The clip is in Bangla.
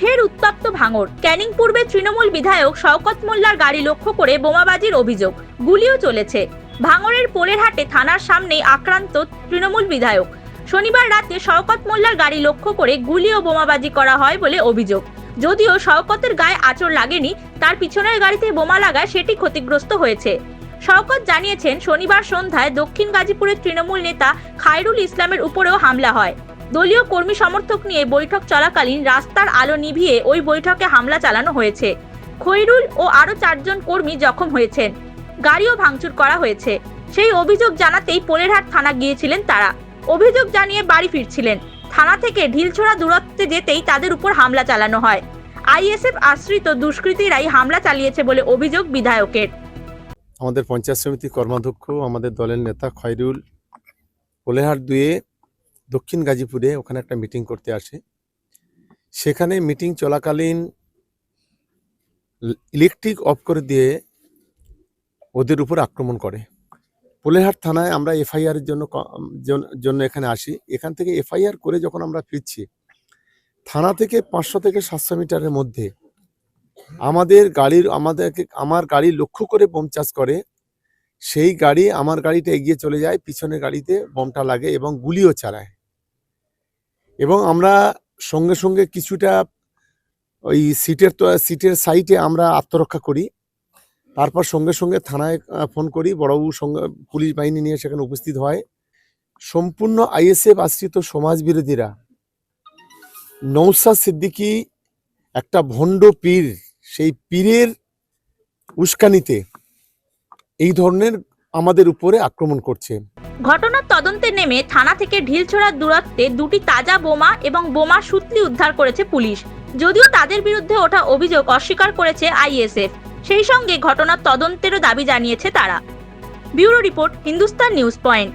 ফের উত্তপ্ত ভাঙড়। ক্যানিং পূর্বে তৃণমূল বিধায়ক শওকত মোল্লার গাড়ি লক্ষ্য করে বোমাবাজির অভিযোগ, গুলিও চলেছে। ভাঙড়ের পোলেরহাটে থানার সামনেই আক্রান্ত তৃণমূল বিধায়ক। শনিবার রাতে শওকত মোল্লার গাড়ি লক্ষ্য করে গুলি ও বোমাবাজি করা হয় বলে অভিযোগ। যদিও শওকতের গায়ে আঁচড় লাগেনি, তার পিছনের গাড়িতে বোমা লাগায় সেটি ক্ষতিগ্রস্ত হয়েছে। শওকত জানিয়েছেন, শনিবার সন্ধ্যায় দক্ষিণ গাজীপুরের তৃণমূল নেতা খায়রুল ইসলামের উপরেও হামলা হয়। দলীয় কর্মী সমর্থক নিয়ে বৈঠক চলাকালীন রাস্তার আলো নিভিয়ে ওই বৈঠকে হামলা চালানো হয়েছে। খৈরুল ও আরো 4 জন কর্মী জখম হয়েছেন। গাড়িও ভাঙচুর করা হয়েছে। সেই অভিযোগ জানাতেই পোলেরহাট থানা গিয়েছিলেন তারা। অভিযোগ জানিয়ে বাড়ি ফিরছিলেন। থানা থেকে ঢিলছোড়া দূরত্বে যেতেই তাদের উপর হামলা চালানো হয়। আইএসএফ আশ্রিত দুষ্কৃতীরাই হামলা চালিয়েছে বলে অভিযোগ বিধায়কের। আমাদের পঞ্চায়েত সমিতির কর্মাধ্যক্ষ, আমাদের দলের নেতা খয়রুল পোলেরহাট 2 দক্ষিণ গাজীপুরে ওখানে একটা মিটিং করতে আসে। সেখানে মিটিং চলাকালীন ইলেকট্রিক অফ করে দিয়ে ওদের উপর আক্রমণ করে। পোলেরহাট থানায় আমরা এফআইআর এর জন্য এখানে আসি। এখান থেকে এফআইআর করে যখন আমরা ফিরছি, থানা থেকে 500 থেকে 700 মিটারের মধ্যে আমার গাড়ি লক্ষ্য করে বোম চাষ করে। সেই গাড়ি আমার গাড়িটা এগিয়ে চলে যায়, পিছনের গাড়িতে বোমটা লাগে এবং গুলিও চালায়। এবং আমরা সঙ্গে সঙ্গে কিছুটা ওই সিটের সাইডে আমরা আত্মরক্ষা করি। তারপর সঙ্গে সঙ্গে থানায় ফোন করি, বড়বাবু সঙ্গে পুলিশ বাহিনী নিয়ে সেখানে উপস্থিত হয়। সম্পূর্ণ আইএসএফ আশ্রিত সমাজ বিরোধীরা, নওশাদ সিদ্দিকী একটা ভণ্ড পীর, সেই পীরের উস্কানিতে এই ধরনের আমাদের উপরে আক্রমণ করছে। ঘটনার তদন্তে নেমে থানা থেকে ঢিলছোড়ার দূরত্বে 2টি তাজা বোমা এবং বোমা সুতলি উদ্ধার করেছে পুলিশ। যদিও তাদের বিরুদ্ধে ওঠা অভিযোগ অস্বীকার করেছে আইএসএফ। সেই সঙ্গে ঘটনার তদন্তেরও দাবি জানিয়েছে তারা। Bureau report, Hindustan news point.